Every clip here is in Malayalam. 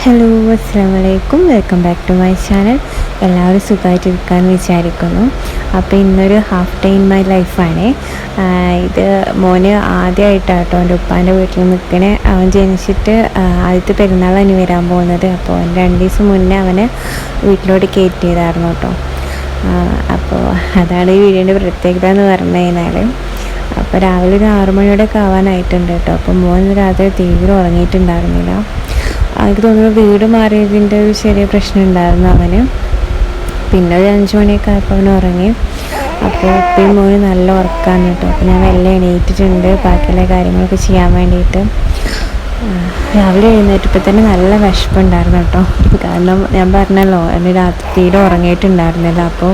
ഹലോ, അസ്സാം വലൈക്കും. Welcome back to my channel. എല്ലാവരും സുഖമായിട്ടിരിക്കാമെന്ന് വിചാരിക്കുന്നു. അപ്പോൾ ഇന്നൊരു ഹാഫ് ഡേ ഇൻ മൈ ലൈഫാണ്. ഇത് മോന് ആദ്യമായിട്ടാണ് കേട്ടോ എൻ്റെ ഉപ്പാൻ്റെ വീട്ടിൽ നിൽക്കണേ. അവൻ ജനിച്ചിട്ട് ആദ്യത്തെ പെരുന്നാളാണ് വരാൻ പോകുന്നത്. അപ്പോൾ അവൻ 2 ദിവസം മുന്നേ അവനെ വീട്ടിലോട്ട് കയറ്റിയതായിരുന്നു കേട്ടോ. അപ്പോൾ അതാണ് ഈ വീടിൻ്റെ പ്രത്യേകത എന്ന് പറഞ്ഞു കഴിഞ്ഞാൽ. അപ്പോൾ രാവിലെ ഒരു 6 മണിയോടെയൊക്കെ ആവാനായിട്ടുണ്ട് കേട്ടോ. അപ്പോൾ മോൻ രാത്രി തീരെ ഉറങ്ങിയിട്ടുണ്ടായിരുന്നില്ല. എനിക്ക് തോന്നുന്നു വീട് മാറിയതിൻ്റെ ഒരു ചെറിയ പ്രശ്നം ഉണ്ടായിരുന്നു അവന്. പിന്നെ ഒരു 5 മണിയൊക്കെ ആയപ്പോൾ അവൻ ഉറങ്ങി. അപ്പോൾ ഇപ്പം മോന് നല്ല ഉറക്കാണ് കേട്ടോ. അപ്പോൾ ഞാൻ വെള്ളം എണീറ്റിട്ടുണ്ട് ബാക്കിയുള്ള കാര്യങ്ങളൊക്കെ ചെയ്യാൻ വേണ്ടിയിട്ട്. രാവിലെ എഴുന്നേറ്റപ്പോൾ തന്നെ നല്ല വിശപ്പുണ്ടായിരുന്നു കേട്ടോ. കാരണം ഞാൻ പറഞ്ഞല്ലോ എന്നെ രാത്രി തീരെ ഉറങ്ങിയിട്ടുണ്ടായിരുന്നില്ല. അപ്പോൾ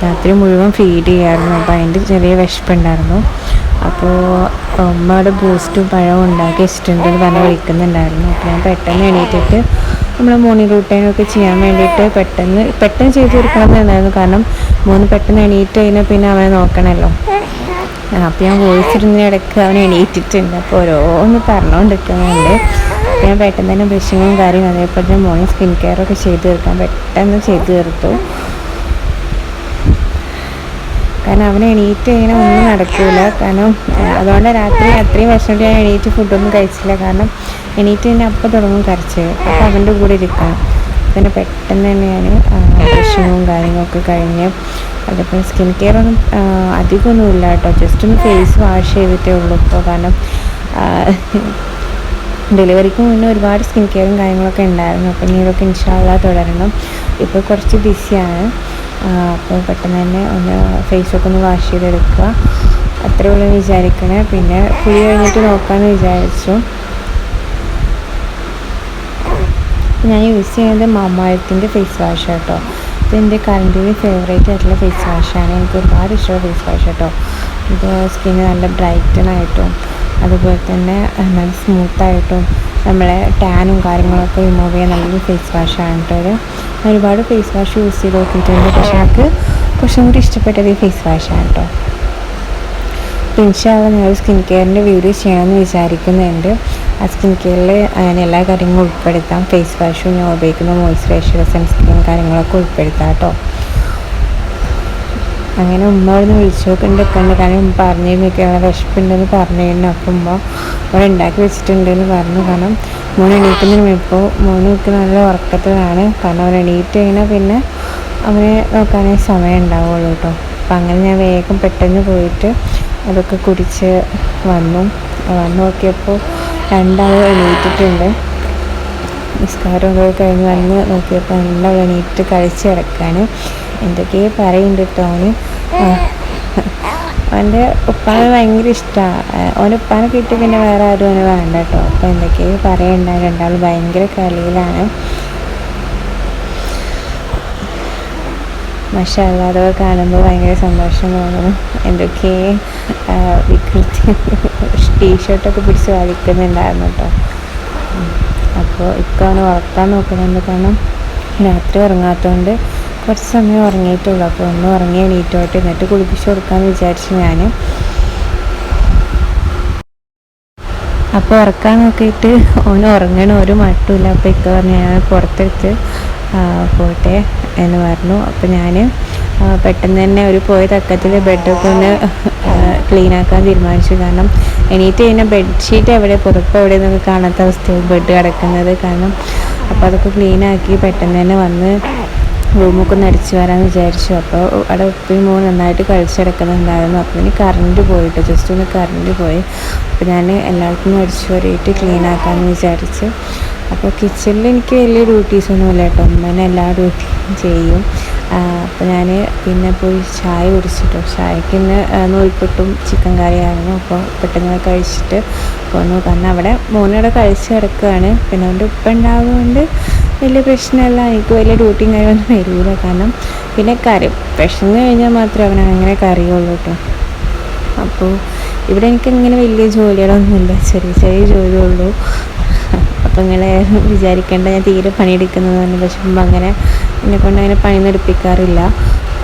രാത്രി മുഴുവൻ ഫീഡ് ചെയ്യായിരുന്നു. അപ്പോൾ അതിൻ്റെ ചെറിയ വിശപ്പുണ്ടായിരുന്നു. അപ്പോൾ അമ്മ അവിടെ ബൂസ്റ്റും പഴവും ഉണ്ടാക്കി വെച്ചിട്ടുണ്ടെന്ന് പറഞ്ഞ് വിളിക്കുന്നുണ്ടായിരുന്നു. അപ്പോൾ ഞാൻ പെട്ടെന്ന് എണീറ്റിട്ട് നമ്മൾ മോർണിംഗ് റൂട്ടീനൊക്കെ ചെയ്യാൻ വേണ്ടിയിട്ട് പെട്ടെന്ന് ചെയ്ത് തീർക്കണമെന്നുണ്ടായിരുന്നു. കാരണം മോന് പെട്ടെന്ന് എണീറ്റ് കഴിഞ്ഞാൽ പിന്നെ അവനെ നോക്കണമല്ലോ. അപ്പോൾ ഞാൻ വോയിച്ചിരുന്ന ഇടയ്ക്ക് അവൻ എണീറ്റിട്ടുണ്ട്. അപ്പോൾ ഓരോന്ന് പറഞ്ഞുകൊണ്ടിരിക്കുന്നുണ്ട്. അപ്പോൾ ഞാൻ പെട്ടെന്ന് തന്നെ ബ്രഷിങ്ങും കാര്യം അതേപോലെ തന്നെ മോർണിംഗ് സ്കിൻ കെയറൊക്കെ ചെയ്ത് തീർക്കാൻ പെട്ടെന്ന് ചെയ്ത് തീർത്തു. കാരണം അവനെ എണീറ്റ് കഴിഞ്ഞാൽ ഒന്നും നടക്കില്ല. കാരണം അതുകൊണ്ട് രാത്രി അത്രയും വിഷമിട്ട് ഞാൻ എണീറ്റ് ഫുഡൊന്നും കഴിച്ചില്ല. കാരണം എണീറ്റ് തന്നെ അപ്പം തുടങ്ങും കരച്ച്. അപ്പോൾ അവൻ്റെ കൂടെ ഇരിക്കണം. പിന്നെ പെട്ടെന്ന് തന്നെ ഞാൻ ബ്രഷിങ്ങും കാര്യങ്ങളൊക്കെ കഴിഞ്ഞ് അതേപോലെ സ്കിൻ കെയർ ഒന്നും അധികമൊന്നുമില്ല കേട്ടോ. ജസ്റ്റ് ഒന്ന് ഫേസ് വാഷ് ചെയ്തിട്ടേ ഉള്ളൂ ഇപ്പോൾ. കാരണം ഡെലിവറിക്ക് മുന്നേ ഒരുപാട് സ്കിൻ കെയറും കാര്യങ്ങളൊക്കെ ഉണ്ടായിരുന്നു. അപ്പം ഇനി ഇതൊക്കെ ഇൻഷാ അല്ലാഹ് തുടരണം. ഇപ്പോൾ കുറച്ച് ബിസിയാണ്. അപ്പോൾ പെട്ടെന്ന് തന്നെ ഒന്ന് ഫേസൊക്കെ ഒന്ന് വാഷ് ചെയ്തെടുക്കുക, അത്രേ ഉള്ളൂ വിചാരിക്കണേ. പിന്നെ കുളി കഴിഞ്ഞിട്ട് നോക്കാമെന്ന് വിചാരിച്ചു. ഞാൻ യൂസ് ചെയ്യുന്നത് മാമാഎർത്തിൻ്റെ ഫേസ് വാഷ് കേട്ടോ. ഇത് എൻ്റെ കറൻറ്റിൽ ഫേവറേറ്റ് ആയിട്ടുള്ള ഫേസ് വാഷാണ്. എനിക്ക് ഒരുപാട് ഇഷ്ടമുള്ള ഫേസ് വാഷ് കേട്ടോ. ഇത് സ്കിന്ന് നല്ല ബ്രൈറ്റനായിട്ടും അതുപോലെ തന്നെ നല്ല സ്മൂത്തായിട്ടും നമ്മളെ ടാനും കാര്യങ്ങളൊക്കെ റിമൂവ് ചെയ്യാൻ നല്ലൊരു ഫേസ് വാഷാണ് കേട്ടോ ഇത്. ഒരുപാട് ഫേസ് വാഷ് യൂസ് ചെയ്ത് നോക്കിയിട്ടുണ്ട്. പക്ഷേ എനിക്ക് കുറച്ചും കൂടി ഇഷ്ടപ്പെട്ടത് ഈ ഫേസ് വാഷാണ് കേട്ടോ. അപ്പോൾ ഇൻഷാ അല്ലാഹ് ഞാൻ സ്കിൻ കെയറിൻ്റെ വീഡിയോ ചെയ്യണമെന്ന് വിചാരിക്കുന്നുണ്ട്. ആ സ്കിൻ കെയറിൽ ഞാൻ എല്ലാ കാര്യങ്ങളും ഉൾപ്പെടുത്താം. ഫേസ് വാഷും ഞാൻ ഉപയോഗിക്കുന്ന മോയ്സ്ചറൈസർ സൺസ്ക്രീൻ കാര്യങ്ങളൊക്കെ ഉൾപ്പെടുത്താം കേട്ടോ. അങ്ങനെ ഉമ്മ അവിടെ നിന്ന് വിളിച്ചു നോക്കുന്നുണ്ട്. കാരണം പറഞ്ഞിരുന്നു എനിക്കുള്ള വിശപ്പുണ്ടെന്ന് പറഞ്ഞിരുന്നു. അപ്പം ഉമ്മ അവിടെ ഉണ്ടാക്കി വെച്ചിട്ടുണ്ടെന്ന് പറഞ്ഞു. കാരണം മോൻ എണീക്കുന്നതിന് ഇപ്പോൾ മോനൊക്കെ നല്ല ഉറക്കത്തിലാണ്. കാരണം അവൻ എണീറ്റ് കഴിഞ്ഞാൽ പിന്നെ അവനെ നോക്കാനേ സമയം ഉണ്ടാവുള്ളൂ കേട്ടോ. അപ്പം അങ്ങനെ ഞാൻ വേഗം പെട്ടെന്ന് പോയിട്ട് അതൊക്കെ കുടിച്ച് വന്നു നോക്കിയപ്പോൾ 2 എണീറ്റിട്ടുണ്ട്. നിസ്കാരമൊക്കെ കഴിഞ്ഞ് വന്ന് നോക്കിയപ്പോൾ 2 എണീറ്റ് കഴിച്ച് കിടക്കാണ്. എന്തൊക്കെയോ പറയുന്നുണ്ട് കേട്ടോ. അവൻ്റെ ഉപ്പാനെ ഭയങ്കര ഇഷ്ടമാണ്. അവൻ്റെ ഉപ്പാനെ കിട്ടി പിന്നെ വേറെ ആരും അവന് വേണ്ട കേട്ടോ. അപ്പോൾ എന്തൊക്കെയോ പറയുന്നുണ്ട്. 2 ഭയങ്കര കളിയിലാണ്. മാഷാ അല്ലാഹ് അതൊക്കെ കാണുമ്പോൾ ഭയങ്കര സന്തോഷം തോന്നുന്നു. എന്തൊക്കെ വികൃതി ടീഷർട്ടൊക്കെ പിടിച്ച് വലിക്കുന്നുണ്ടായിരുന്നു കേട്ടോ. അപ്പോൾ ഇപ്പോൾ അവനെ ഉറക്കാൻ നോക്കുന്നുണ്ട്. കാരണം രാത്രി ഉറങ്ങാത്തതുകൊണ്ട് കുറച്ച് സമയം ഉറങ്ങിയിട്ടുള്ളൂ. അപ്പോൾ ഒന്ന് ഉറങ്ങി എണീറ്റോട്ട് എന്നിട്ട് കുളിപ്പിച്ച് കൊടുക്കാമെന്ന് വിചാരിച്ചു ഞാൻ. അപ്പോൾ ഉറക്കാൻ നോക്കിയിട്ട് ഓന് ഉറങ്ങണ ഒരു മട്ടുമില്ല. അപ്പോൾ ഇക്ക പറഞ്ഞു ഞാൻ പുറത്തെടുത്ത് പോട്ടെ എന്ന് പറഞ്ഞു. അപ്പോൾ ഞാൻ പെട്ടെന്ന് തന്നെ ഒരു പോയ തക്കത്തിൽ ബെഡൊക്കെ ഒന്ന് ക്ലീനാക്കാൻ തീരുമാനിച്ചു. കാരണം എണീറ്റ് കഴിഞ്ഞാൽ ബെഡ്ഷീറ്റ് എവിടെ പുറപ്പ് എവിടെയെന്നൊക്കെ കാണാത്ത അവസ്ഥയിൽ ബെഡ് കിടക്കുന്നത്. കാരണം അപ്പോൾ അതൊക്കെ ക്ലീനാക്കി പെട്ടെന്ന് തന്നെ വന്ന് റൂമൊക്കെ ഒന്ന് അടിച്ച് വരാമെന്ന് വിചാരിച്ചു. അപ്പോൾ അവിടെ ഉപ്പയും മോൻ നന്നായിട്ട് കളിച്ചെടുക്കുന്നുണ്ടായിരുന്നു. അപ്പോൾ ഇനി കറണ്ട് പോയിട്ട് ജസ്റ്റ് ഒന്ന് കറണ്ട് പോയി. അപ്പോൾ ഞാൻ എല്ലാവർക്കും അടിച്ചു വരിയിട്ട് ക്ലീനാക്കാമെന്ന് വിചാരിച്ച്. അപ്പോൾ കിച്ചണിൽ എനിക്ക് വലിയ ഡ്യൂട്ടീസൊന്നുമില്ല കേട്ടോ. ഉമ്മനെ എല്ലാ ഡ്യൂട്ടിയും ചെയ്യും. അപ്പോൾ ഞാൻ പിന്നെ പോയി ചായ കുടിച്ചിട്ടോ. ചായക്ക് ഇന്ന് നൂൽപുട്ടും ചിക്കൻ കറിയായിരുന്നു. അപ്പോൾ പെട്ടെന്ന് കഴിച്ചിട്ട് പോന്നു. കാരണം അവിടെ മോനോടെ കഴിച്ച് കിടക്കുകയാണ്. പിന്നെ അവൻ്റെ ഉപ്പ ഉണ്ടാകുന്നതുകൊണ്ട് വലിയ പ്രശ്നമല്ല. എനിക്ക് വലിയ ഡ്യൂട്ടിയും കാര്യമൊന്നും വരില്ല. കാരണം പിന്നെ വിശന്ന് കഴിഞ്ഞാൽ മാത്രമേ അവൻ അങ്ങനെ കറിയുള്ളൂ കേട്ടോ. അപ്പോൾ ഇവിടെ എനിക്കിങ്ങനെ വലിയ ജോലികളൊന്നുമില്ല, ചെറിയ ചെറിയ ജോലിയുള്ളൂ. അപ്പോൾ ഇങ്ങനെ വിചാരിക്കേണ്ട ഞാൻ തീരെ പണിയെടുക്കുന്നതാണ്. പക്ഷെ അങ്ങനെ എന്നെക്കൊണ്ട് അങ്ങനെ പണി എടുപ്പിക്കാറില്ല.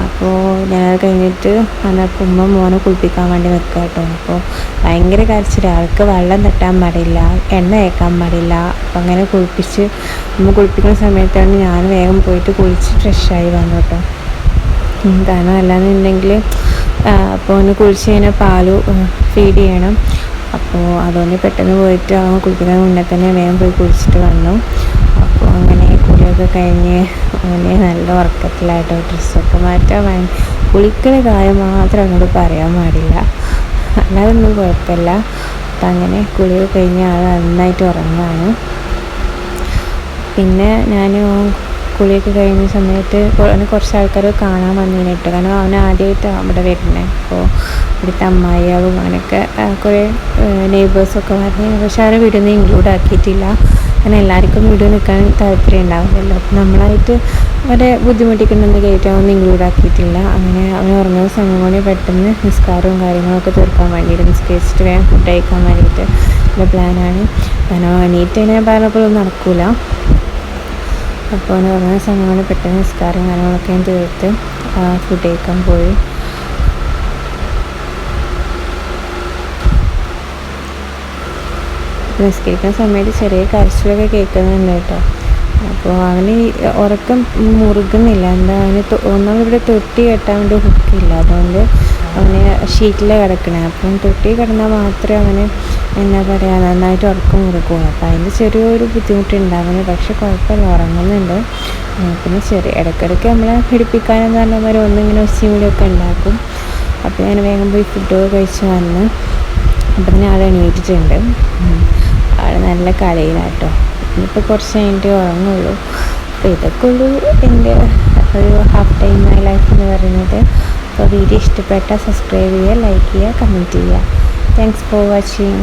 അപ്പോൾ ഞാനത് കഴിഞ്ഞിട്ട് അന്നപ്പോൾ ഉമ്മ മോനെ കുളിപ്പിക്കാൻ വേണ്ടി നിൽക്കുക കേട്ടോ. അപ്പോൾ ഭയങ്കര കരച്ചിൽ. ആൾക്ക് വെള്ളം തട്ടാൻ പാടില്ല, എണ്ണ തേക്കാൻ പാടില്ല. അപ്പം അങ്ങനെ കുളിപ്പിച്ച് നമ്മൾ കുളിപ്പിക്കുന്ന സമയത്താണ് ഞാൻ വേഗം പോയിട്ട് കുളിച്ച് ഫ്രഷായി വന്നു കേട്ടോ. കാരണം അല്ലാന്നുണ്ടെങ്കിൽ അപ്പോൾ ഒന്ന് കുളിച്ച് കഴിഞ്ഞാൽ പാല് ഫീഡ് ചെയ്യണം. അപ്പോൾ അതുകൊണ്ട് പെട്ടെന്ന് പോയിട്ട് അവൻ കുളിക്കുന്നതിന് മുന്നേ തന്നെ വേഗം പോയി കുളിച്ചിട്ട് വന്നു. അപ്പോൾ അങ്ങനെ കുളിയൊക്കെ കഴിഞ്ഞ് അവനെ നല്ല ഉറക്കത്തിലായിട്ടോ. ഡ്രസ്സൊക്കെ മാറ്റാൻ കുളിക്കുന്ന കാര്യം മാത്രം അങ്ങോട്ട് പറയാൻ പാടില്ല, അല്ലാതെ ഒന്നും കുഴപ്പമില്ല. അപ്പം അങ്ങനെ കുളിയൊക്കെ കഴിഞ്ഞ് ആൾ നന്നായിട്ട് ഉറങ്ങുകയാണ്. പിന്നെ ഞാൻ കുളിയൊക്കെ കഴിഞ്ഞ സമയത്ത് കുറച്ച് ആൾക്കാർ കാണാൻ വന്നതിന് കേട്ടോ. കാരണം അവൻ ആദ്യമായിട്ട് അവിടെ വരുന്നത്. അപ്പോൾ ഇവിടുത്തെ അമ്മായികളും അങ്ങനെയൊക്കെ കുറേ നെയ്ബേഴ്സൊക്കെ പറഞ്ഞു. പക്ഷെ അവരെ വീഡിയോ ഒന്നും ഇൻക്ലൂഡ് ആക്കിയിട്ടില്ല. കാരണം എല്ലാവർക്കും വീഡിയോ നിൽക്കാൻ താല്പര്യം ഉണ്ടാവില്ലല്ലോ. അപ്പം നമ്മളായിട്ട് അവരെ ബുദ്ധിമുട്ടിക്കുന്നുണ്ട് കയറ്റാൻ ഒന്നും ഇൻക്ലൂഡ് ആക്കിയിട്ടില്ല. അങ്ങനെ അവൻ ഉറങ്ങുന്ന സമയം കൊണ്ട് പെട്ടെന്ന് നിസ്കാരവും കാര്യങ്ങളൊക്കെ തീർക്കാൻ വേണ്ടിയിട്ട് നിസ്കരിച്ചിട്ട് വേഗം ഫുഡ് കഴിക്കാൻ വേണ്ടിയിട്ട് ഉള്ള പ്ലാനാണ്. കാരണം എണീറ്റ് ഞാൻ പറഞ്ഞപ്പോഴൊന്നും നടക്കില്ല. അപ്പോൾ അവന് ഉറങ്ങുന്ന സമയം കൊണ്ട് പെട്ടെന്ന് നിസ്കാരം കാര്യങ്ങളൊക്കെ ഞാൻ തീർത്ത് ഫുഡ് കഴിക്കാൻ പോയി. നിസ്കരിക്കുന്ന സമയത്ത് ചെറിയ കരച്ചിലൊക്കെ കേൾക്കുന്നുണ്ട് കേട്ടോ. അപ്പോൾ അവന് ഉറക്കം മുറുകുന്നില്ല. എന്താ അവന് ഒന്നാമത് തൊട്ടി കെട്ടാൻ വേണ്ടി ഹുക്കില്ല. അതുകൊണ്ട് അവന് ഷീറ്റിൽ കിടക്കണേ. അപ്പം തൊട്ടി കിടന്നാൽ മാത്രമേ അവന് എന്താ പറയുക നന്നായിട്ട് ഉറക്കം മുറുകുള്ളൂ. അപ്പോൾ അതിൻ്റെ ചെറിയൊരു ബുദ്ധിമുട്ടുണ്ടാവുന്നു. പക്ഷെ കുഴപ്പമില്ല, ഉറങ്ങുന്നുണ്ട്. പിന്നെ ഇടയ്ക്കിടയ്ക്ക് നമ്മളെ പിടിപ്പിക്കാനെന്ന് പറഞ്ഞാൽ ഒന്നിങ്ങനെ ഒച്ചയും കൂടിയൊക്കെ ഉണ്ടാക്കും. അപ്പോൾ ഞാൻ വേഗം പോയി ഫുഡൊക്കെ കഴിച്ച് വന്ന് അപ്പം തന്നെ ആൾ എണീറ്റിട്ടുണ്ട്. ആൾ നല്ല കളിയിലാട്ടോ. ഇനിയിപ്പോൾ കുറച്ച് കഴിഞ്ഞിട്ട് ഉറങ്ങുള്ളൂ. അപ്പോൾ ഇതൊക്കെ ഉള്ളൂ എൻ്റെ ഒരു ഹാഫ് ടൈം മൈ ലൈഫ് എന്ന് പറയുന്നത്. അപ്പോൾ വീഡിയോ ഇഷ്ടപ്പെട്ടാൽ സബ്സ്ക്രൈബ് ചെയ്യുക, ലൈക്ക് ചെയ്യുക, കമൻറ്റ് ചെയ്യുക. Thanks for watching.